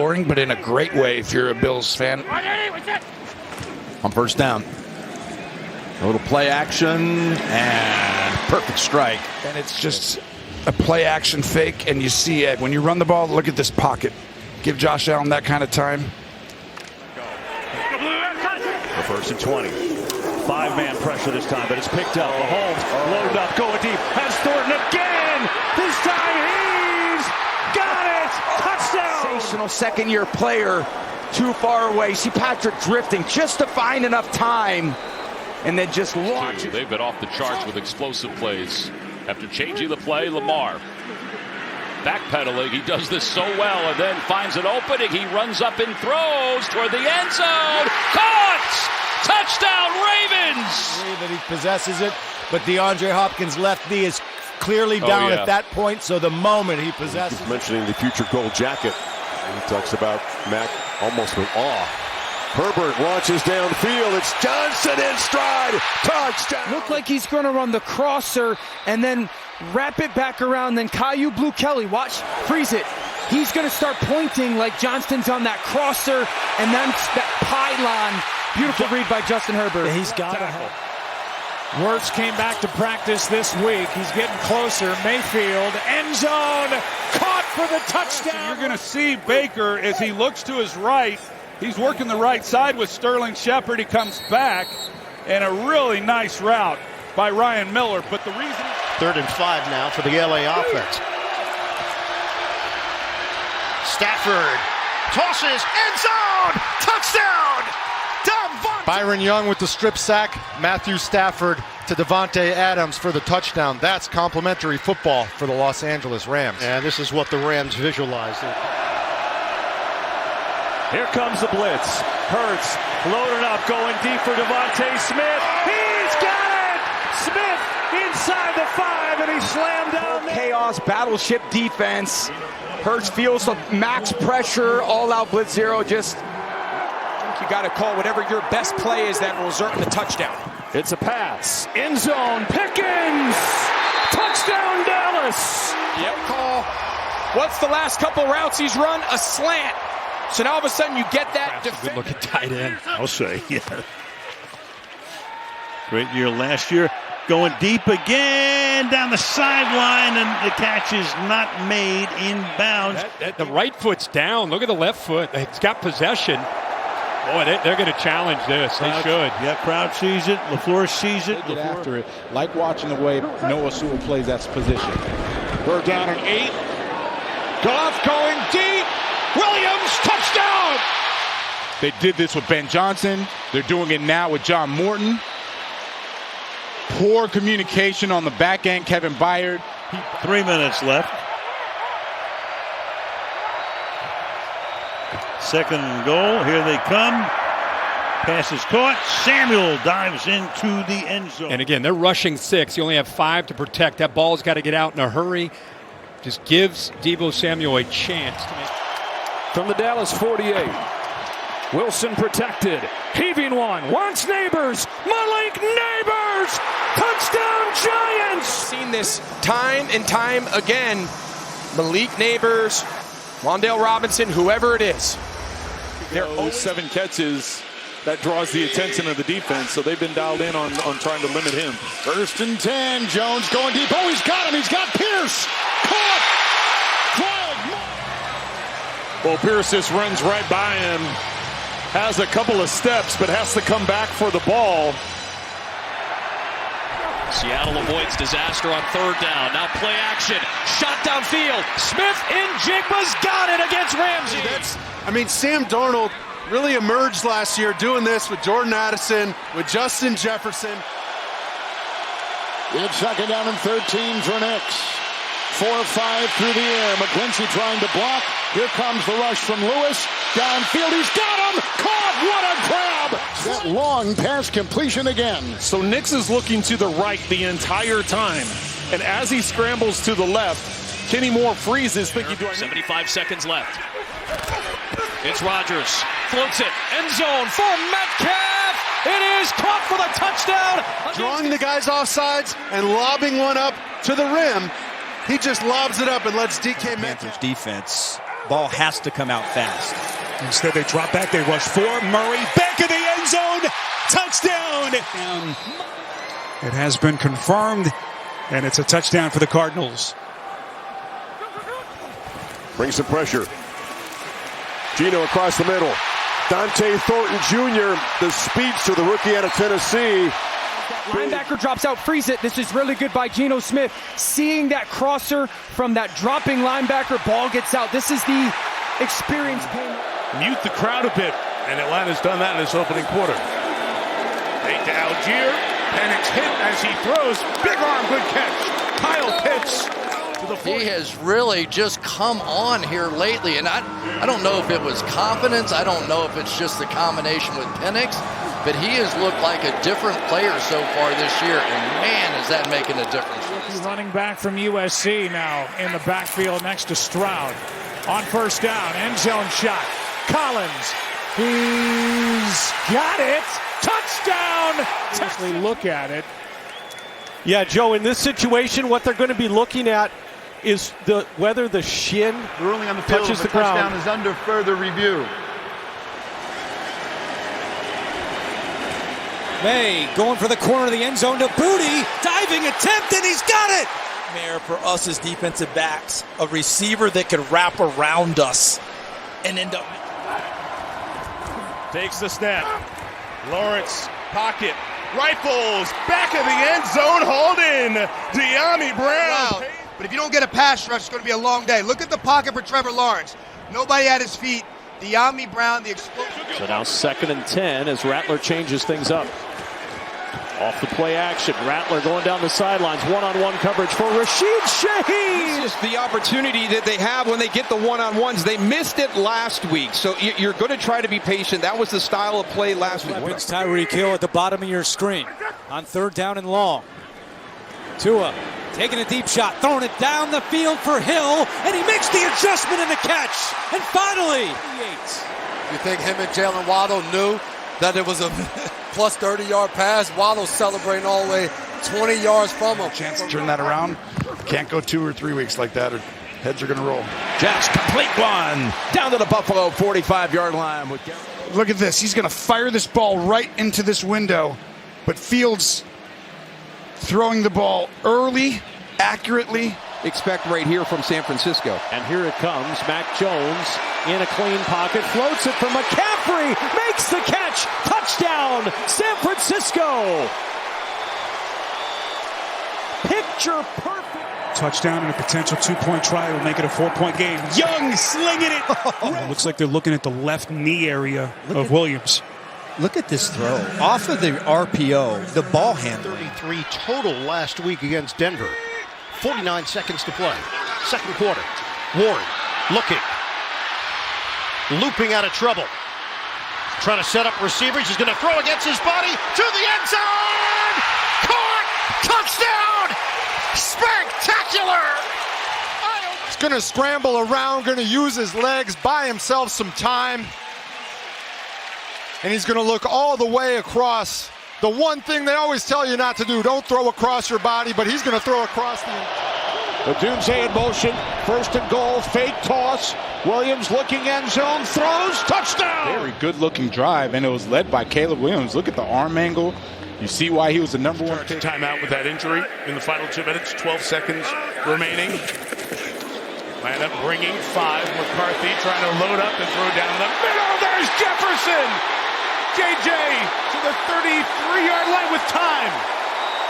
boring, but in a great way if you're a Bills fan. On first down. A little play action and perfect strike. And it's just a play action fake, and you see it. When you run the ball, look at this pocket. Give Josh Allen that kind of time. The first and 20. Five-man pressure this time, but it's picked up. Mahomes loaded up, going deep. Has Thornton again. This time he's got it. Touchdown. Sensational second-year player. Too far away. See Patrick drifting just to find enough time and then just launch. They've been off the charts with explosive plays. After changing the play, Lamar backpedaling. He does this so well and then finds an opening. He runs up and throws toward the end zone. Caught! Touchdown, Ravens! That he possesses it, but DeAndre Hopkins' left knee is clearly down at that point, so the moment he possesses it. Mentioning the future gold jacket. And he talks about Mac almost with awe. Herbert launches downfield. It's Johnson in stride. Touchdown. Looked like he's going to run the crosser and then wrap it back around. Then Caillou Blue Kelly, watch, freeze it. He's going to start pointing like Johnston's on that crosser and then that pylon. Beautiful read by Justin Herbert. Yeah, he's got it. Wirtz came back to practice this week. He's getting closer. Mayfield, end zone, caught for the touchdown. You're going to see Baker as he looks to his right. He's working the right side with Sterling Shepard. He comes back, and a really nice route by Ryan Miller. But the reason... 3rd and 5 now for the LA offense. Stafford tosses, end zone, touchdown! Byron Young with the strip sack. Matthew Stafford to Devontae Adams for the touchdown. That's complimentary football for the Los Angeles Rams. And this is what the Rams visualized. Here comes the blitz. Hurts loaded up, going deep for Devontae Smith. He's got it! Smith inside the 5, and he slammed down there. Chaos, battleship defense. Hurts feels the max pressure, all-out blitz zero. Just you got to call whatever your best play is that will result in the touchdown. It's a pass. End zone. Pickens! Touchdown, Dallas! Yep, call. What's the last couple routes he's run? A slant. So now all of a sudden you get that. Good look at tight end. I'll say, yeah. Great year last year. Going deep again down the sideline, and the catch is not made inbounds. The right foot's down. Look at the left foot. It's got possession. Boy, they're going to challenge this. They should. Yeah, crowd sees it. LaFleur sees it. Get after it. Like watching the way Noah Sewell plays that position. We're down at 8. Goff going deep. Williams, touchdown! They did this with Ben Johnson. They're doing it now with John Morton. Poor communication on the back end. Kevin Byard. 3 minutes left. 2nd and goal. Here they come. Pass is caught. Samuel dives into the end zone. And again, they're rushing 6. You only have 5 to protect. That ball's got to get out in a hurry. Just gives Deebo Samuel a chance to make. From the Dallas 48. Wilson protected. Heaving one. Wants Neighbors. Malik Neighbors. Touchdown Giants. Seen this time and time again. Malik Neighbors, Wan'Dale Robinson, whoever it is. They're 7 catches. That draws the attention of the defense, so they've been dialed in on trying to limit him. 1st and 10. Jones going deep. Oh, he's got him. He's got Pierce. Caught. Well, Pierce just runs right by him. Has a couple of steps, but has to come back for the ball. Seattle avoids disaster on 3rd down. Now play action. Shot downfield. Smith in Jigba's got it against Ramsey. Sam Darnold really emerged last year doing this with Jordan Addison, with Justin Jefferson. It's 2nd down and 13 for Knicks. 4-5 through the air. McGlinchey trying to block. Here comes the rush from Lewis. Downfield, he's got him! Caught! What a grab! That long pass completion again. So Nix is looking to the right the entire time. And as he scrambles to the left, Kenny Moore freezes, thinking, 75 seconds left. It's Rodgers. Floats it. End zone for Metcalf. It is caught for the touchdown. Drawing the guys off sides and lobbing one up to the rim. He just lobs it up and lets DK Metcalf. Panthers defense Ball has to come out fast. Instead, they drop back. They rush 4. Murray back of the end zone. Touchdown. It has been confirmed, and it's a touchdown for the Cardinals. Bring some pressure. Geno across the middle. Dante Thornton Jr., the speedster, the rookie out of Tennessee. Linebacker drops out, frees it. This is really good by Geno Smith. Seeing that crosser from that dropping linebacker, ball gets out. This is the experience paying. Mute the crowd a bit, and Atlanta's done that in this opening quarter. Fake to Algier. Penix hit as he throws. Big arm, good catch. Kyle Pitts. He has really just come on here lately, and I don't know if it was confidence. I don't know if it's just the combination with Penix, but he has looked like a different player so far this year, and man, is that making a difference. Running back from USC now in the backfield next to Stroud. On first down, end zone shot. Collins, he's got it. Touchdown! Actually look at it. Yeah, Joe, in this situation, what they're going to be looking at is whether the shin touches the ground. Touchdown is under further review. May going for the corner of the end zone to Booty. Diving attempt, and he's got it! For us as defensive backs, a receiver that could wrap around us and end up. Takes the snap. Lawrence, pocket, rifles, back of the end zone, holding De'Ami Brown. Wow. But if you don't get a pass rush, it's going to be a long day. Look at the pocket for Trevor Lawrence. Nobody at his feet. De'Ami Brown, the explosion. So now 2nd and 10 as Rattler changes things up. Off the play action, Rattler going down the sidelines, one-on-one coverage for Rashid Shaheed. This is the opportunity that they have when they get the one-on-ones. They missed it last week, so you're going to try to be patient. That was the style of play last week. It's Tyreek Hill at the bottom of your screen on 3rd down and long. Tua taking a deep shot, throwing it down the field for Hill, and he makes the adjustment and the catch. And finally, you think him and Jalen Waddle knew that it was a plus 30-yard pass? Waddle celebrating all the way 20 yards from him. Chance to turn that around. Can't go 2 or 3 weeks like that, or heads are going to roll. Jets complete one down to the Buffalo 45-yard line. Look at this. He's going to fire this ball right into this window, but Fields throwing the ball early, accurately. Expect right here from San Francisco. And here it comes. Mac Jones in a clean pocket, floats it for McCaffrey, makes the catch. Touchdown, San Francisco. Picture perfect. Touchdown and a potential 2-point try will make it a 4-point game. Young slinging it. It looks like they're looking at the left knee area of Williams. Look at this throw. Off of the RPO, the ball handler. 33 total last week against Denver. 49 seconds to play. 2nd quarter. Warren looking. Looping out of trouble. Trying to set up receivers. He's going to throw against his body to the end zone. Caught. Touchdown. Spectacular. He's going to scramble around, going to use his legs, buy himself some time. And he's going to look all the way across. The one thing they always tell you not to do, don't throw across your body, but he's going to throw across the... Odunze in motion, 1st and goal, fake toss. Williams looking end zone, throws, touchdown! Very good-looking drive, and it was led by Caleb Williams. Look at the arm angle. You see why he was the number one pick. Timeout with that injury in the final 2 minutes, 12 seconds remaining. Atlanta bringing 5. McCarthy trying to load up and throw down the middle. There's Jefferson! JJ to the 33-yard line with time.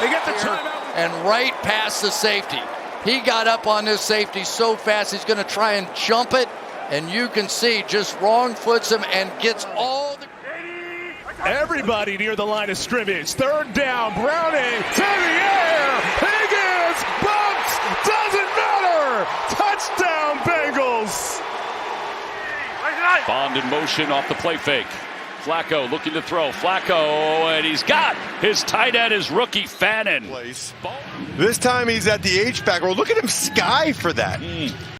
They get the timeout. And right past the safety. He got up on this safety so fast, he's going to try and jump it. And you can see just wrong foots him and gets all the... Everybody near the line of scrimmage. 3rd down. Browning to the air. Higgins bumps. Doesn't matter. Touchdown, Bengals. Bond in motion off the play fake. Flacco looking to throw. Flacco, and he's got his tight end, his rookie Fannin. This time he's at the H-back. Well, look at him sky for that.